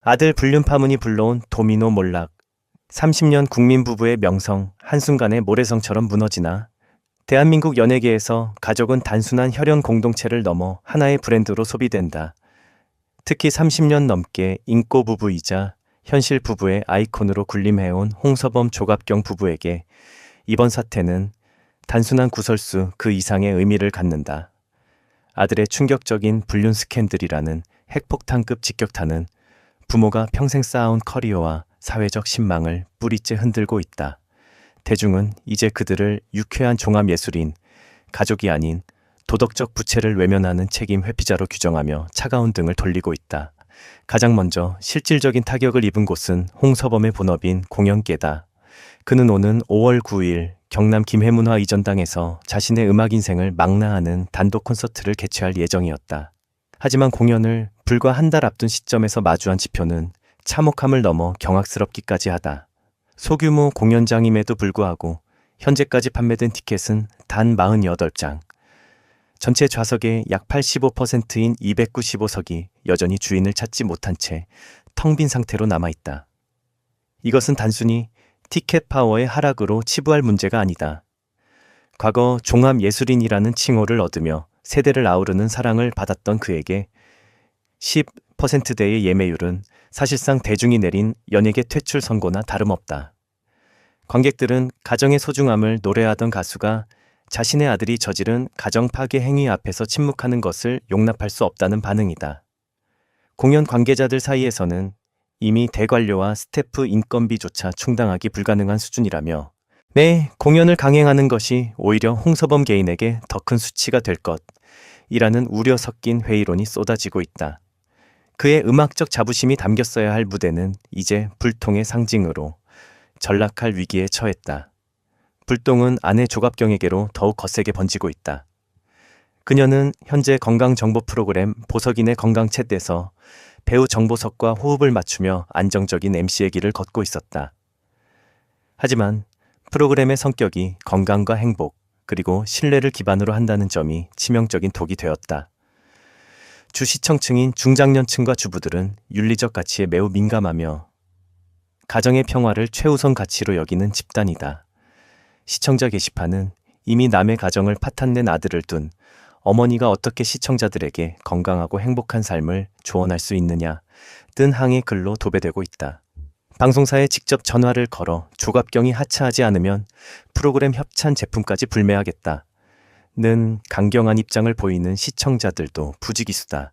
아들 불륜 파문이 불러온 도미노 몰락. 30년 국민 부부의 명성 한순간에 모래성처럼 무너지나. 대한민국 연예계에서 가족은 단순한 혈연 공동체를 넘어 하나의 브랜드로 소비된다. 특히 30년 넘게 인꼬 부부이자 현실 부부의 아이콘으로 군림해온 홍서범 조갑경 부부에게 이번 사태는 단순한 구설수 그 이상의 의미를 갖는다. 아들의 충격적인 불륜 스캔들이라는 핵폭탄급 직격탄은 부모가 평생 쌓아온 커리어와 사회적 신망을 뿌리째 흔들고 있다. 대중은 이제 그들을 유쾌한 종합예술인, 가족이 아닌 도덕적 부채를 외면하는 책임 회피자로 규정하며 차가운 등을 돌리고 있다. 가장 먼저 실질적인 타격을 입은 곳은 홍서범의 본업인 공연계다. 그는 오는 5월 9일 경남 김해문화 이전당에서 자신의 음악 인생을 망라하는 단독 콘서트를 개최할 예정이었다. 하지만 공연을 불과 한 달 앞둔 시점에서 마주한 지표는 참혹함을 넘어 경악스럽기까지 하다. 소규모 공연장임에도 불구하고 현재까지 판매된 티켓은 단 48장. 전체 좌석의 약 85%인 295석이 여전히 주인을 찾지 못한 채 텅 빈 상태로 남아있다. 이것은 단순히 티켓 파워의 하락으로 치부할 문제가 아니다. 과거 종합예술인이라는 칭호를 얻으며 세대를 아우르는 사랑을 받았던 그에게 10%대의 예매율은 사실상 대중이 내린 연예계 퇴출 선고나 다름없다. 관객들은 가정의 소중함을 노래하던 가수가 자신의 아들이 저지른 가정 파괴 행위 앞에서 침묵하는 것을 용납할 수 없다는 반응이다. 공연 관계자들 사이에서는 이미 대관료와 스태프 인건비조차 충당하기 불가능한 수준이라며 매 공연을 강행하는 것이 오히려 홍서범 개인에게 더 큰 수치가 될 것이라는 우려 섞인 회의론이 쏟아지고 있다. 그의 음악적 자부심이 담겼어야 할 무대는 이제 불통의 상징으로 전락할 위기에 처했다. 불똥은 아내 조갑경에게로 더욱 거세게 번지고 있다. 그녀는 현재 건강정보 프로그램 보석인의 건강챗에서 배우 정보석과 호흡을 맞추며 안정적인 MC의 길을 걷고 있었다. 하지만 프로그램의 성격이 건강과 행복, 그리고 신뢰를 기반으로 한다는 점이 치명적인 독이 되었다. 주 시청층인 중장년층과 주부들은 윤리적 가치에 매우 민감하며 가정의 평화를 최우선 가치로 여기는 집단이다. 시청자 게시판은 이미 남의 가정을 파탄낸 아들을 둔 어머니가 어떻게 시청자들에게 건강하고 행복한 삶을 조언할 수 있느냐 뜬 항의 글로 도배되고 있다. 방송사에 직접 전화를 걸어 조갑경이 하차하지 않으면 프로그램 협찬 제품까지 불매하겠다. 는 강경한 입장을 보이는 시청자들도 부지기수다.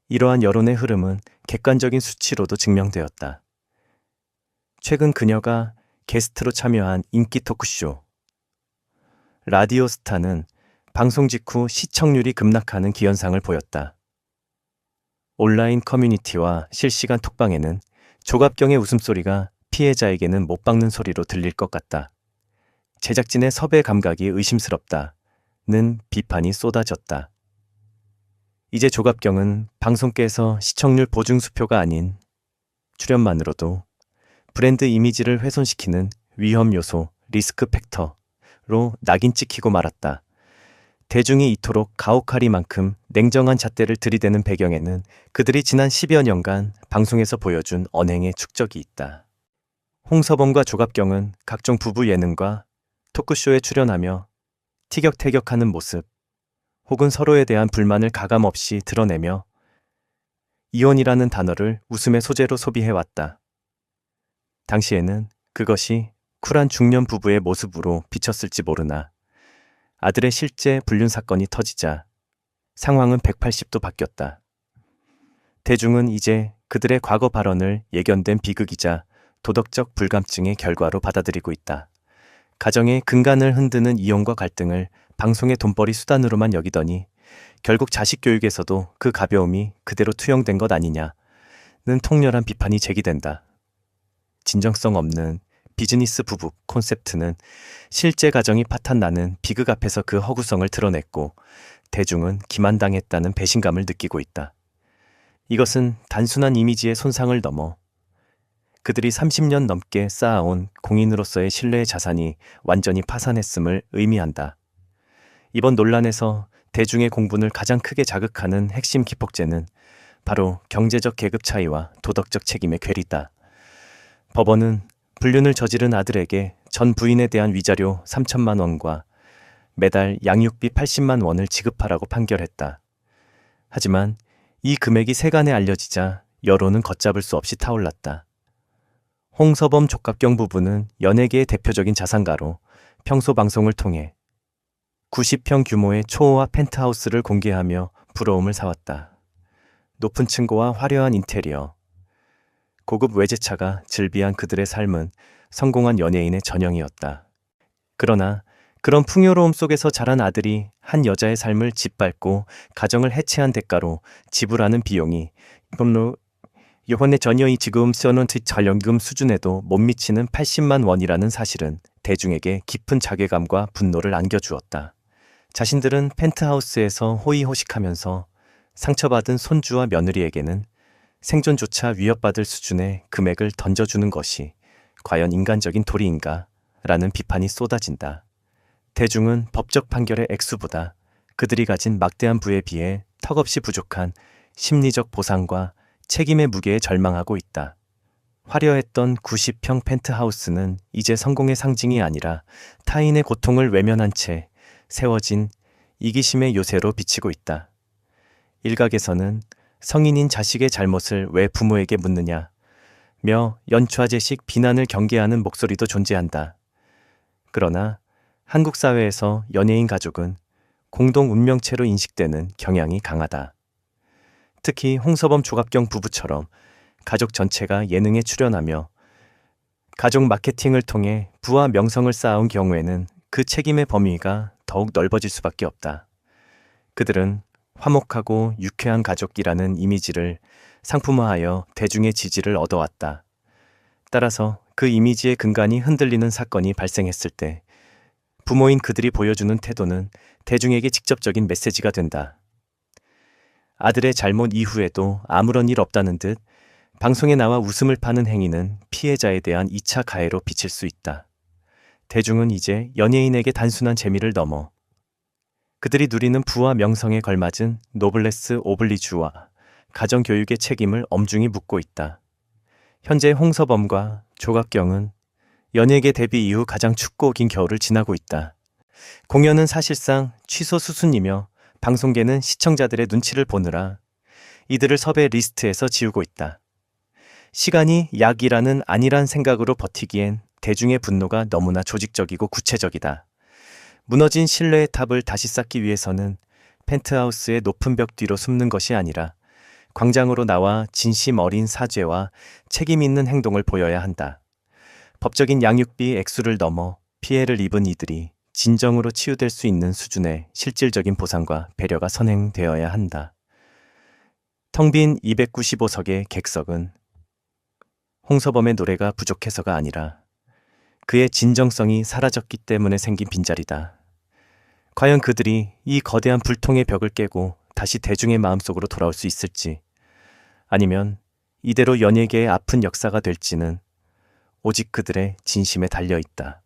이러한 여론의 흐름은 객관적인 수치로도 증명되었다. 최근 그녀가 게스트로 참여한 인기 토크쇼 라디오스타는 방송 직후 시청률이 급락하는 기현상을 보였다. 온라인 커뮤니티와 실시간 톡방에는 조갑경의 웃음소리가 피해자에게는 못 박는 소리로 들릴 것 같다. 제작진의 섭외 감각이 의심스럽다. 는 비판이 쏟아졌다. 이제 조갑경은 방송계에서 시청률 보증 수표가 아닌 출연만으로도 브랜드 이미지를 훼손시키는 위험 요소, 리스크 팩터로 낙인 찍히고 말았다. 대중이 이토록 가혹하리만큼 냉정한 잣대를 들이대는 배경에는 그들이 지난 10여 년간 방송에서 보여준 언행의 축적이 있다. 홍서범과 조갑경은 각종 부부 예능과 토크쇼에 출연하며 티격태격하는 모습, 혹은 서로에 대한 불만을 가감없이 드러내며 이혼이라는 단어를 웃음의 소재로 소비해왔다. 당시에는 그것이 쿨한 중년 부부의 모습으로 비쳤을지 모르나 아들의 실제 불륜 사건이 터지자 상황은 180도 바뀌었다. 대중은 이제 그들의 과거 발언을 예견된 비극이자 도덕적 불감증의 결과로 받아들이고 있다. 가정의 근간을 흔드는 이혼과 갈등을 방송의 돈벌이 수단으로만 여기더니 결국 자식 교육에서도 그 가벼움이 그대로 투영된 것 아니냐는 통렬한 비판이 제기된다. 진정성 없는 비즈니스 부부 콘셉트는 실제 가정이 파탄나는 비극 앞에서 그 허구성을 드러냈고 대중은 기만당했다는 배신감을 느끼고 있다. 이것은 단순한 이미지의 손상을 넘어 그들이 30년 넘게 쌓아온 공인으로서의 신뢰의 자산이 완전히 파산했음을 의미한다. 이번 논란에서 대중의 공분을 가장 크게 자극하는 핵심 기폭제는 바로 경제적 계급 차이와 도덕적 책임의 괴리다. 법원은 불륜을 저지른 아들에게 전 부인에 대한 위자료 3천만 원과 매달 양육비 80만 원을 지급하라고 판결했다. 하지만 이 금액이 세간에 알려지자 여론은 걷잡을 수 없이 타올랐다. 홍서범 조갑경 부부는 연예계의 대표적인 자산가로 평소 방송을 통해 90평 규모의 초호화 펜트하우스를 공개하며 부러움을 사왔다. 높은 층고와 화려한 인테리어, 고급 외제차가 즐비한 그들의 삶은 성공한 연예인의 전형이었다. 그러나 그런 풍요로움 속에서 자란 아들이 한 여자의 삶을 짓밟고 가정을 해체한 대가로 지불하는 비용이 이번에 전혀이 지금 써놓은 전연금 수준에도 못 미치는 80만 원이라는 사실은 대중에게 깊은 자괴감과 분노를 안겨주었다. 자신들은 펜트하우스에서 호의호식하면서 상처받은 손주와 며느리에게는 생존조차 위협받을 수준의 금액을 던져주는 것이 과연 인간적인 도리인가? 라는 비판이 쏟아진다. 대중은 법적 판결의 액수보다 그들이 가진 막대한 부에 비해 턱없이 부족한 심리적 보상과 책임의 무게에 절망하고 있다. 화려했던 90평 펜트하우스는 이제 성공의 상징이 아니라 타인의 고통을 외면한 채 세워진 이기심의 요새로 비치고 있다. 일각에서는 성인인 자식의 잘못을 왜 부모에게 묻느냐 며 연좌제식 비난을 경계하는 목소리도 존재한다. 그러나 한국 사회에서 연예인 가족은 공동 운명체로 인식되는 경향이 강하다. 특히 홍서범 조갑경 부부처럼 가족 전체가 예능에 출연하며 가족 마케팅을 통해 부와 명성을 쌓아온 경우에는 그 책임의 범위가 더욱 넓어질 수밖에 없다. 그들은 화목하고 유쾌한 가족이라는 이미지를 상품화하여 대중의 지지를 얻어왔다. 따라서 그 이미지의 근간이 흔들리는 사건이 발생했을 때 부모인 그들이 보여주는 태도는 대중에게 직접적인 메시지가 된다. 아들의 잘못 이후에도 아무런 일 없다는 듯 방송에 나와 웃음을 파는 행위는 피해자에 대한 2차 가해로 비칠 수 있다. 대중은 이제 연예인에게 단순한 재미를 넘어 그들이 누리는 부와 명성에 걸맞은 노블레스 오블리주와 가정교육의 책임을 엄중히 묻고 있다. 현재 홍서범과 조갑경은 연예계 데뷔 이후 가장 춥고 긴 겨울을 지나고 있다. 공연은 사실상 취소 수순이며 방송계는 시청자들의 눈치를 보느라 이들을 섭외 리스트에서 지우고 있다. 시간이 약이라는 안일한 생각으로 버티기엔 대중의 분노가 너무나 조직적이고 구체적이다. 무너진 신뢰의 탑을 다시 쌓기 위해서는 펜트하우스의 높은 벽 뒤로 숨는 것이 아니라 광장으로 나와 진심 어린 사죄와 책임 있는 행동을 보여야 한다. 법적인 양육비 액수를 넘어 피해를 입은 이들이 진정으로 치유될 수 있는 수준의 실질적인 보상과 배려가 선행되어야 한다. 텅 빈 295석의 객석은 홍서범의 노래가 부족해서가 아니라 그의 진정성이 사라졌기 때문에 생긴 빈자리다. 과연 그들이 이 거대한 불통의 벽을 깨고 다시 대중의 마음속으로 돌아올 수 있을지, 아니면 이대로 연예계의 아픈 역사가 될지는 오직 그들의 진심에 달려 있다.